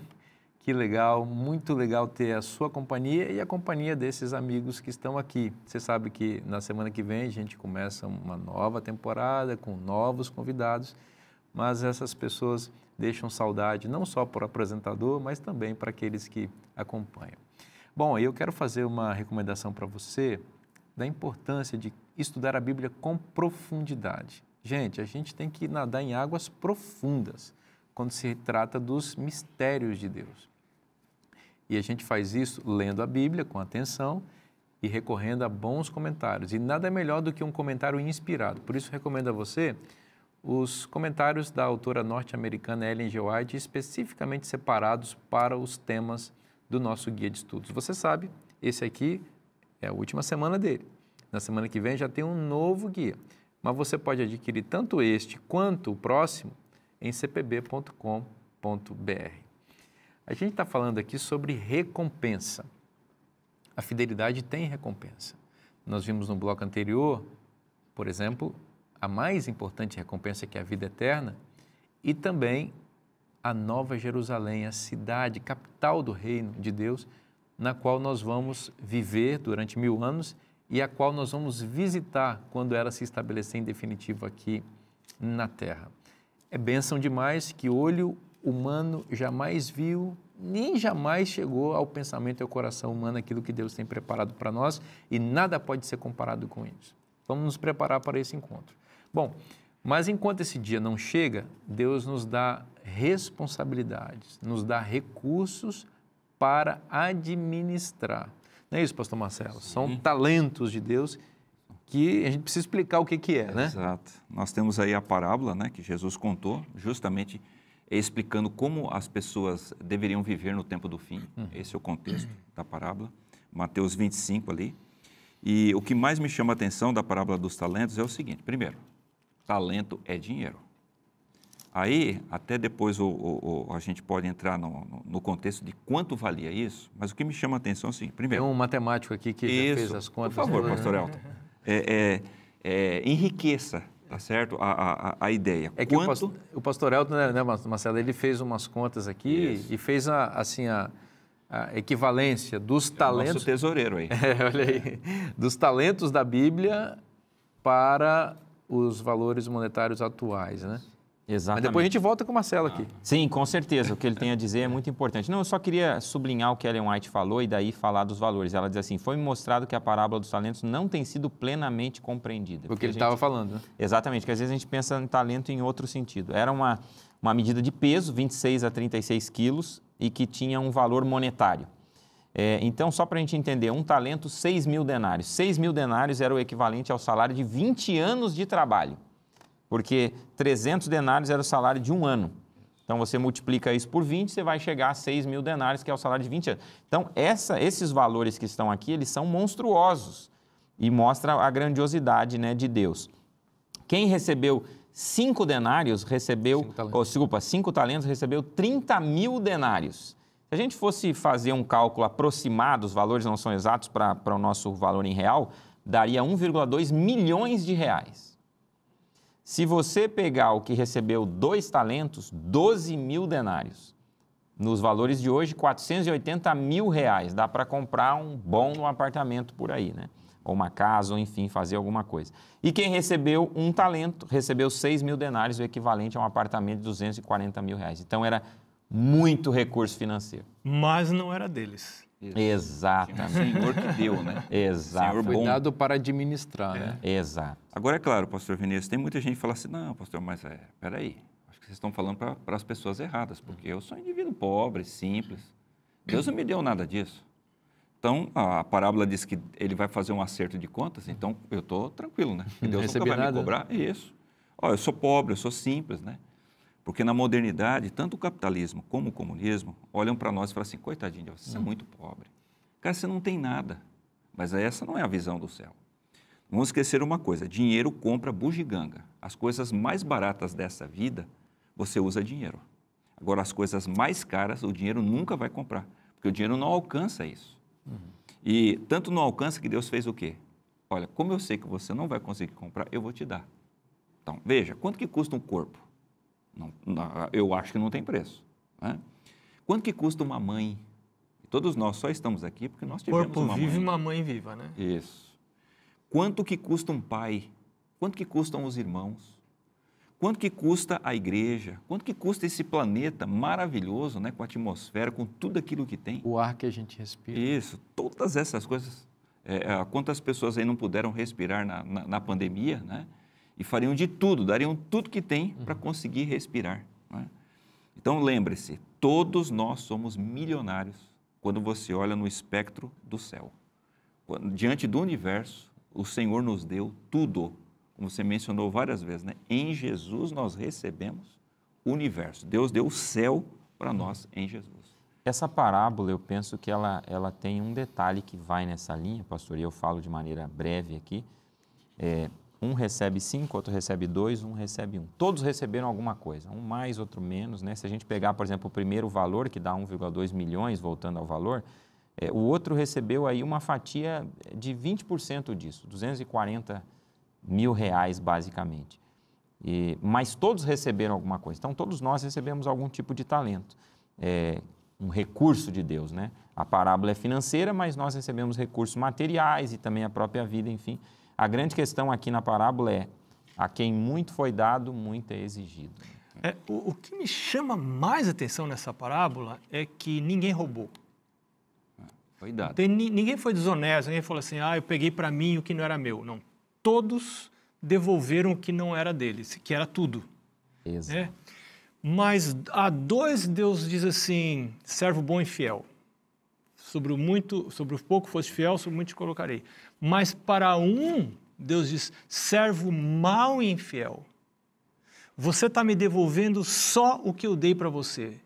Que legal, muito legal ter a sua companhia e a companhia desses amigos que estão aqui. Você sabe que na semana que vem a gente começa uma nova temporada com novos convidados, mas essas pessoas deixam saudade não só para o apresentador, mas também para aqueles que acompanham. Bom, eu quero fazer uma recomendação para você da importância de estudar a Bíblia com profundidade. Gente, a gente tem que nadar em águas profundas quando se trata dos mistérios de Deus. E a gente faz isso lendo a Bíblia com atenção e recorrendo a bons comentários. E nada melhor do que um comentário inspirado. Por isso, recomendo a você os comentários da autora norte-americana Ellen G. White, especificamente separados para os temas do nosso guia de estudos. Você sabe, esse aqui é a última semana dele. Na semana que vem já tem um novo guia. Mas você pode adquirir tanto este quanto o próximo em cpb.com.br. A gente está falando aqui sobre recompensa. A fidelidade tem recompensa. Nós vimos no bloco anterior, por exemplo, a mais importante recompensa, que é a vida eterna, e também a Nova Jerusalém, a cidade, capital do reino de Deus, na qual nós vamos viver durante 1000 anos e a qual nós vamos visitar quando ela se estabelecer em definitivo aqui na Terra. É bênção demais que olho humano jamais viu, nem jamais chegou ao pensamento e ao coração humano aquilo que Deus tem preparado para nós e nada pode ser comparado com isso. Vamos nos preparar para esse encontro. Bom, mas enquanto esse dia não chega, Deus nos dá responsabilidades, nos dá recursos para administrar. Não é isso, pastor Marcelo? Sim. São talentos de Deus que a gente precisa explicar o que é, né? Exato. Nós temos aí a parábola, né, que Jesus contou, justamente explicando como as pessoas deveriam viver no tempo do fim. Esse é o contexto da parábola. Mateus 25 ali. E o que mais me chama a atenção da parábola dos talentos é o seguinte. Primeiro, talento é dinheiro. Aí, até depois a gente pode entrar no contexto de quanto valia isso, mas o que me chama a atenção é o seguinte. Primeiro, tem um matemático aqui que já fez as contas. Por favor, pastor Elton. Enriqueça, tá certo? A ideia. É que o pastor Elton, né, Marcelo, ele fez umas contas aqui. Isso. E fez a equivalência dos talentos... Nosso tesoureiro aí. Olha aí. Dos talentos da Bíblia para os valores monetários atuais, né? Exatamente. Mas depois a gente volta com o Marcelo aqui. Sim, com certeza. O que ele tem a dizer é muito importante. Não, eu só queria sublinhar o que Ellen White falou e daí falar dos valores. Ela diz assim, foi-me mostrado que a parábola dos talentos não tem sido plenamente compreendida. Porque ele estava falando, né? Exatamente, que às vezes a gente pensa em talento em outro sentido. Era uma medida de peso, 26 a 36 quilos, e que tinha um valor monetário. Então, só para a gente entender, um talento, 6.000 denários. 6.000 denários era o equivalente ao salário de 20 anos de trabalho. Porque 300 denários era o salário de um ano. Então, você multiplica isso por 20, você vai chegar a 6.000 denários, que é o salário de 20 anos. Então, esses valores que estão aqui, eles são monstruosos e mostram a grandiosidade, né, de Deus. Quem recebeu 5 denários, recebeu... 5 talentos, recebeu 30.000 denários. Se a gente fosse fazer um cálculo aproximado, os valores não são exatos para o nosso valor em real, daria 1,2 milhões de reais. Se você pegar o que recebeu 2 talentos, 12.000 denários. Nos valores de hoje, 480 mil reais. Dá para comprar um bom apartamento por aí, né? Ou uma casa, ou enfim, fazer alguma coisa. E quem recebeu um talento, recebeu 6.000 denários, o equivalente a um apartamento de 240 mil reais. Então, era muito recurso financeiro. Mas não era deles. Exatamente. Tinha um senhor que deu, né? Exato. Foi dado para administrar, né? Exato. Agora, é claro, pastor Vinícius, tem muita gente que fala assim, não, pastor, mas peraí, acho que vocês estão falando para as pessoas erradas, porque eu sou um indivíduo pobre, simples. Deus não me deu nada disso. Então, a parábola diz que ele vai fazer um acerto de contas, então eu estou tranquilo, né? Deus nunca vai me cobrar. É isso. Eu sou pobre, eu sou simples, né? Porque na modernidade, tanto o capitalismo como o comunismo olham para nós e falam assim, coitadinho de você, você é muito pobre. Cara, você não tem nada. Mas essa não é a visão do céu. Não vamos esquecer uma coisa, dinheiro compra bugiganga. As coisas mais baratas dessa vida, você usa dinheiro. Agora, as coisas mais caras, o dinheiro nunca vai comprar. Porque o dinheiro não alcança isso. E tanto não alcança que Deus fez o quê? Olha, como eu sei que você não vai conseguir comprar, eu vou te dar. Então, veja, quanto que custa um corpo? Eu acho que não tem preço. Né? Quanto que custa uma mãe? Todos nós só estamos aqui porque nós tivemos uma mãe. Corpo vivo e uma mãe viva, né? Isso. Quanto que custa um pai? Quanto que custam os irmãos? Quanto que custa a igreja? Quanto que custa esse planeta maravilhoso, né? Com a atmosfera, com tudo aquilo que tem? O ar que a gente respira. Isso, todas essas coisas. Quantas pessoas aí não puderam respirar na pandemia, né? E fariam de tudo, dariam tudo que tem para conseguir respirar. Né? Então, lembre-se, todos nós somos milionários quando você olha no espectro do céu. Diante do universo, o Senhor nos deu tudo, como você mencionou várias vezes, né? Em Jesus nós recebemos o universo. Deus deu o céu para nós em Jesus. Essa parábola, eu penso que ela tem um detalhe que vai nessa linha, pastor, e eu falo de maneira breve aqui. Um recebe 5, outro recebe 2, um recebe 1. Todos receberam alguma coisa, um mais, outro menos, né? Se a gente pegar, por exemplo, o primeiro valor, que dá 1,2 milhões, voltando ao valor, o outro recebeu aí uma fatia de 20% disso, 240 mil reais, basicamente. Mas todos receberam alguma coisa. Então, todos nós recebemos algum tipo de talento, um recurso de Deus, né? A parábola é financeira, mas nós recebemos recursos materiais e também a própria vida, enfim. A grande questão aqui na parábola é: a quem muito foi dado, muito é exigido. O que me chama mais atenção nessa parábola é que ninguém roubou. Foi dado. Ninguém foi desonesto, ninguém falou assim, eu peguei para mim o que não era meu. Não, todos devolveram o que não era deles, que era tudo. Exato. Né? Mas a 2 Deus diz assim, servo bom e fiel. Sobre o pouco foste fiel, sobre o muito te colocarei. Mas para um, Deus diz, servo mau e infiel. Você está me devolvendo só o que eu dei para você.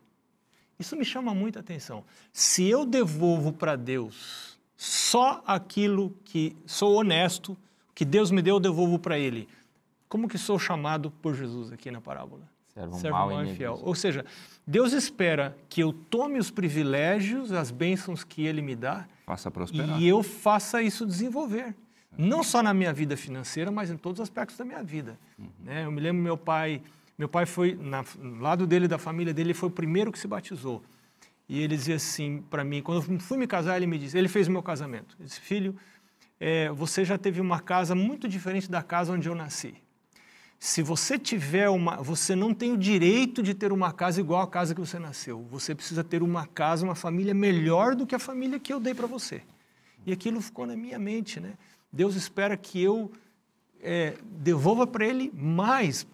Isso me chama muita atenção. Se eu devolvo para Deus só aquilo que sou honesto, que Deus me deu, eu devolvo para Ele. Como que sou chamado por Jesus aqui na parábola? Servo mau e infiel. Ou seja, Deus espera que eu tome os privilégios, as bênçãos que Ele me dá, faça prosperar. E eu faça isso desenvolver. Não só na minha vida financeira, mas em todos os aspectos da minha vida. Eu me lembro meu pai foi, no lado dele, da família dele, ele foi o primeiro que se batizou. E ele dizia assim para mim, quando eu fui me casar, ele fez o meu casamento. Ele disse, filho, você já teve uma casa muito diferente da casa onde eu nasci. Se você tiver você não tem o direito de ter uma casa igual à casa que você nasceu. Você precisa ter uma casa, uma família melhor do que a família que eu dei para você. E aquilo ficou na minha mente, né? Deus espera que eu devolva para Ele mais,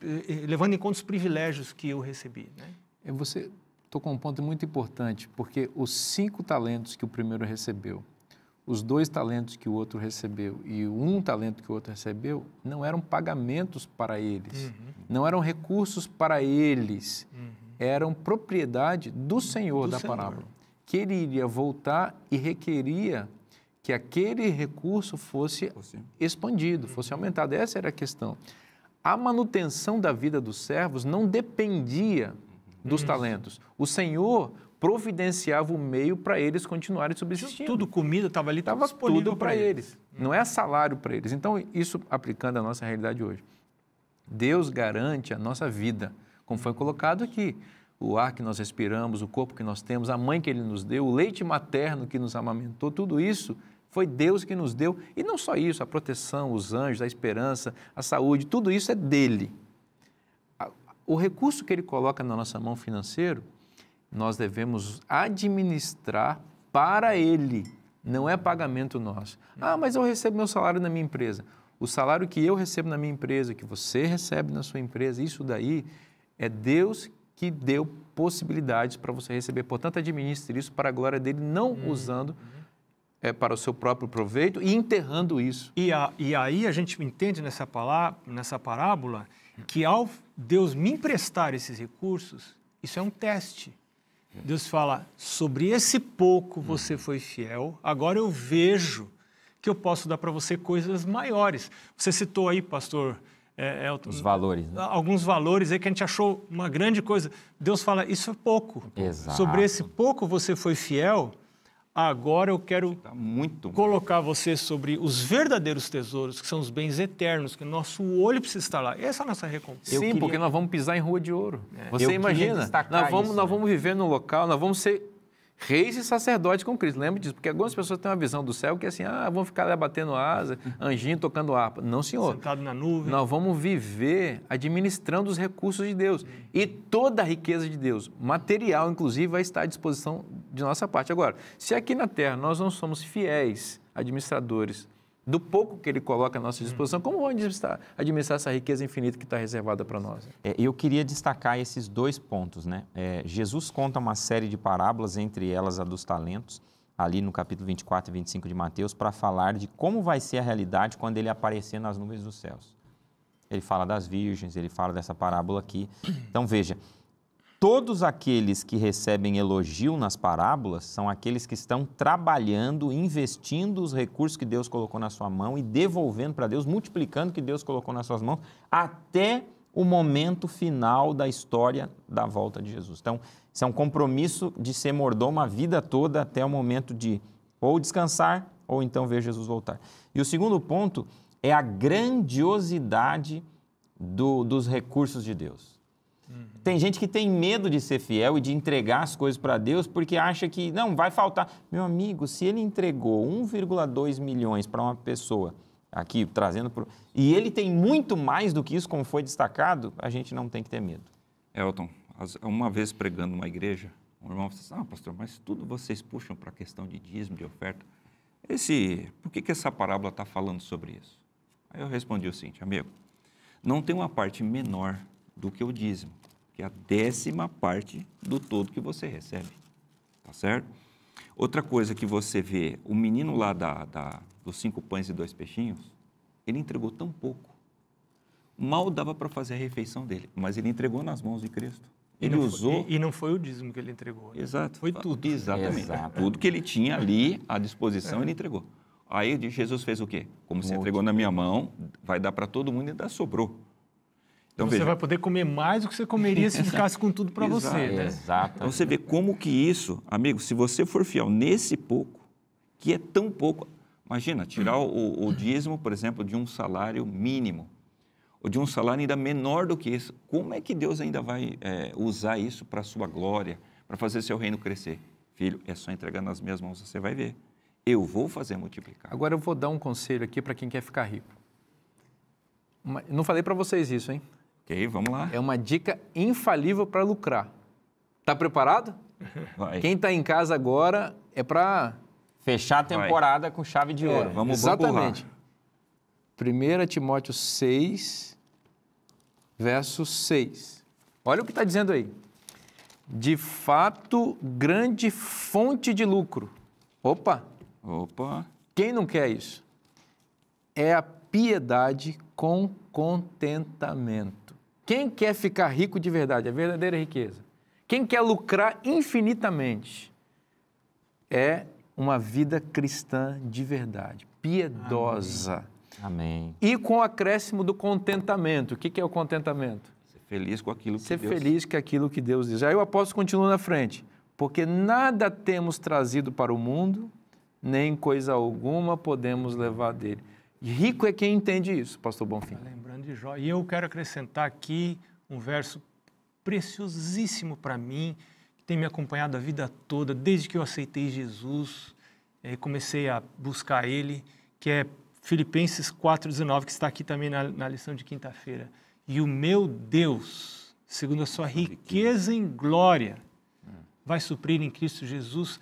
levando em conta os privilégios que eu recebi, né? Você tocou um ponto muito importante, porque os 5 talentos que o primeiro recebeu, os 2 talentos que o outro recebeu e o 1 talento que o outro recebeu, não eram pagamentos para eles, não eram recursos para eles, eram propriedade do Senhor da parábola, que ele iria voltar e requeria que aquele recurso fosse expandido, fosse aumentado. Essa era a questão. A manutenção da vida dos servos não dependia dos talentos. O Senhor providenciava o meio para eles continuarem subsistindo. Tudo, comida, estava ali, estava tudo para eles. Não é salário para eles. Então, isso aplicando à nossa realidade hoje. Deus garante a nossa vida, como foi colocado aqui. O ar que nós respiramos, o corpo que nós temos, a mãe que Ele nos deu, o leite materno que nos amamentou, tudo isso foi Deus que nos deu. E não só isso, a proteção, os anjos, a esperança, a saúde, tudo isso é dele. O recurso que Ele coloca na nossa mão financeiro, nós devemos administrar para Ele, não é pagamento nosso. Mas eu recebo meu salário na minha empresa. O salário que eu recebo na minha empresa, que você recebe na sua empresa, isso daí é Deus que deu possibilidades para você receber. Portanto, administre isso para a glória dele, não usando para o seu próprio proveito e enterrando isso. E aí a gente entende nessa parábola que ao Deus me emprestar esses recursos, isso é um teste. Deus fala, sobre esse pouco você foi fiel, agora eu vejo que eu posso dar para você coisas maiores. Você citou aí, pastor Elton, os valores, né? Alguns valores aí que a gente achou uma grande coisa. Deus fala, isso é pouco. Exato. Sobre esse pouco você foi fiel, Agora eu quero Tá muito colocar você sobre os verdadeiros tesouros, que são os bens eternos, que o nosso olho precisa estar lá. Essa é a nossa recompensa. Sim, porque nós vamos pisar em rua de ouro. Eu Você queria imagina, destacar nós isso, vamos viver num local, nós vamos ser reis e sacerdotes com Cristo. Lembra disso? Porque algumas pessoas têm uma visão do céu que é assim, vão ficar lá batendo asa, anjinho tocando harpa. Não, senhor. Sentado na nuvem. Nós vamos viver administrando os recursos de Deus. E toda a riqueza de Deus, material inclusive, vai estar à disposição de nossa parte. Agora, se aqui na Terra nós não somos fiéis administradores do pouco que Ele coloca à nossa disposição, como vamos administrar essa riqueza infinita que está reservada para nós? Eu queria destacar esses 2 pontos, né? Jesus conta uma série de parábolas, entre elas a dos talentos, ali no capítulo 24 e 25 de Mateus, para falar de como vai ser a realidade quando Ele aparecer nas nuvens dos céus. Ele fala das virgens, ele fala dessa parábola aqui. Então, veja, todos aqueles que recebem elogio nas parábolas são aqueles que estão trabalhando, investindo os recursos que Deus colocou na sua mão e devolvendo para Deus, multiplicando o que Deus colocou nas suas mãos, até o momento final da história da volta de Jesus. Então, isso é um compromisso de ser mordomo a vida toda até o momento de ou descansar ou então ver Jesus voltar. E o segundo ponto é a grandiosidade dos recursos de Deus. Tem gente que tem medo de ser fiel e de entregar as coisas para Deus porque acha que não vai faltar. Meu amigo, se ele entregou 1,2 milhões para uma pessoa, aqui trazendo e ele tem muito mais do que isso, como foi destacado, a gente não tem que ter medo. Elton, uma vez pregando numa igreja, um irmão disse assim, pastor, mas tudo vocês puxam para a questão de dízimo, de oferta. Por que essa parábola está falando sobre isso? Aí eu respondi o seguinte, amigo, não tem uma parte menor do que o dízimo, que é a 10ª parte do todo que você recebe, tá certo? Outra coisa que você vê, o menino lá dos 5 pães e 2 peixinhos, ele entregou tão pouco, mal dava para fazer a refeição dele, mas ele entregou nas mãos de Cristo. Ele usou... E não foi o dízimo que ele entregou. Né? Exato. Foi tudo. Exatamente. Tudo que ele tinha ali à disposição, ele entregou. Aí Jesus fez o quê? Como você entregou na minha mão, vai dar para todo mundo e ainda sobrou. Então você vai poder comer mais do que você comeria se ficasse com tudo para você. Né? Exato. Então você vê como que isso, amigo, se você for fiel nesse pouco, que é tão pouco, imagina, tirar o dízimo, por exemplo, de um salário mínimo, ou de um salário ainda menor do que isso, como é que Deus ainda vai usar isso para a sua glória, para fazer seu reino crescer? Filho, é só entregar nas minhas mãos, você vai ver. Eu vou fazer multiplicar. Agora eu vou dar um conselho aqui para quem quer ficar rico. Não falei para vocês isso, hein? Ok, vamos lá. É uma dica infalível para lucrar. Tá preparado? Vai. Quem está em casa agora é para... Fechar a temporada com chave de ouro. Vamos exatamente. 1 Timóteo 6, verso 6. Olha o que está dizendo aí. De fato, grande fonte de lucro. Opa! Quem não quer isso? É a piedade com contentamento. Quem quer ficar rico de verdade, a verdadeira riqueza? Quem quer lucrar infinitamente? É uma vida cristã de verdade, piedosa. Amém. E com o acréscimo do contentamento. O que é o contentamento? Ser feliz com aquilo que Ser feliz com aquilo que Deus diz. Aí o apóstolo continua na frente. Porque nada temos trazido para o mundo, nem coisa alguma podemos levar dele. Rico é quem entende isso, pastor Bonfim. Lembrando de Jó. E eu quero acrescentar aqui um verso preciosíssimo para mim, que tem me acompanhado a vida toda, desde que eu aceitei Jesus, comecei a buscar Ele, que é Filipenses 4,19, que está aqui também na lição de quinta-feira. E o meu Deus, segundo a sua riqueza em glória, vai suprir em Cristo Jesus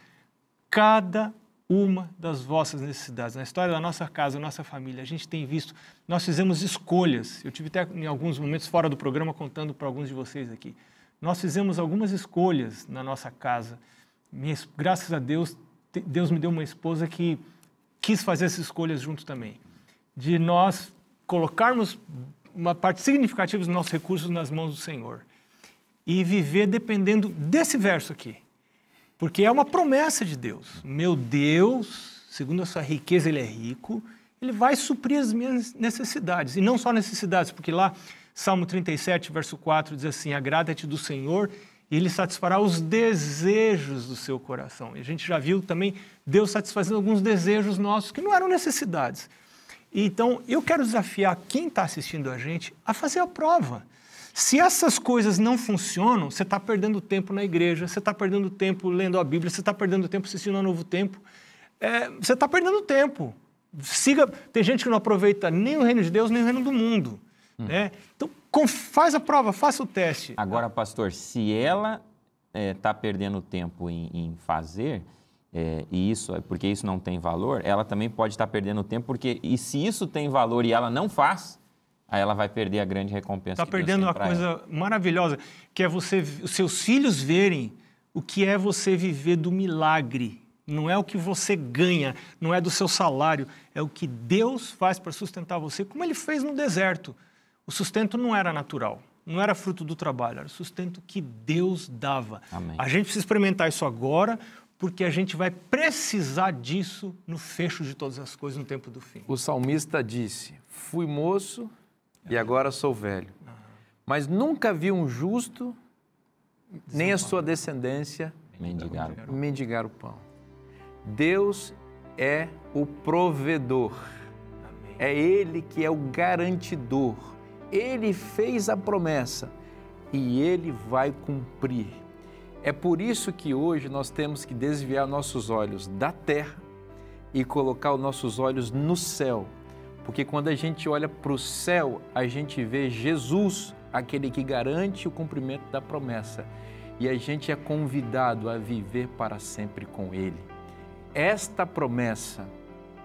cada uma das vossas necessidades. Na história da nossa casa, da nossa família, a gente tem visto, nós fizemos escolhas. Eu tive até em alguns momentos fora do programa contando para alguns de vocês aqui. Nós fizemos algumas escolhas na nossa casa. Graças a Deus, Deus me deu uma esposa que quis fazer essas escolhas junto também. De nós colocarmos uma parte significativa dos nossos recursos nas mãos do Senhor. E viver dependendo desse verso aqui. Porque é uma promessa de Deus. Meu Deus, segundo a sua riqueza, Ele é rico, Ele vai suprir as minhas necessidades. E não só necessidades, porque lá, Salmo 37, verso 4, diz assim, agrada-te do Senhor e Ele satisfará os desejos do seu coração. E a gente já viu também Deus satisfazendo alguns desejos nossos que não eram necessidades. Então, eu quero desafiar quem está assistindo a gente a fazer a prova. Se essas coisas não funcionam, você está perdendo tempo na igreja, você está perdendo tempo lendo a Bíblia, você está perdendo tempo assistindo ao Novo Tempo, você está perdendo tempo. Tem gente que não aproveita nem o reino de Deus, nem o reino do mundo. Né? Então, faz a prova, faça o teste. Agora, pastor, se ela está perdendo tempo em fazer, porque isso não tem valor, ela também pode estar perdendo tempo, e se isso tem valor e ela não faz, aí ela vai perder a grande recompensa. Está perdendo uma coisa maravilhosa, que é os seus filhos verem o que é você viver do milagre. Não é o que você ganha, não é do seu salário, é o que Deus faz para sustentar você, como Ele fez no deserto. O sustento não era natural, não era fruto do trabalho, era o sustento que Deus dava. Amém. A gente precisa experimentar isso agora, porque a gente vai precisar disso no fecho de todas as coisas no tempo do fim. O salmista disse, fui moço e agora sou velho, mas nunca vi um justo, nem a sua descendência mendigar o pão. Deus é o provedor, é Ele que é o garantidor. Ele fez a promessa e Ele vai cumprir. É por isso que hoje nós temos que desviar nossos olhos da terra e colocar os nossos olhos no céu. Porque quando a gente olha para o céu, a gente vê Jesus, aquele que garante o cumprimento da promessa. E a gente é convidado a viver para sempre com Ele. Esta promessa,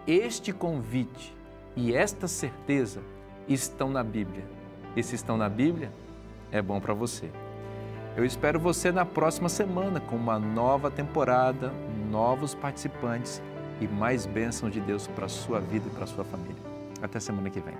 este convite e esta certeza estão na Bíblia. E se estão na Bíblia, é bom para você. Eu espero você na próxima semana com uma nova temporada, novos participantes e mais bênçãos de Deus para a sua vida e para a sua família. Até semana que vem.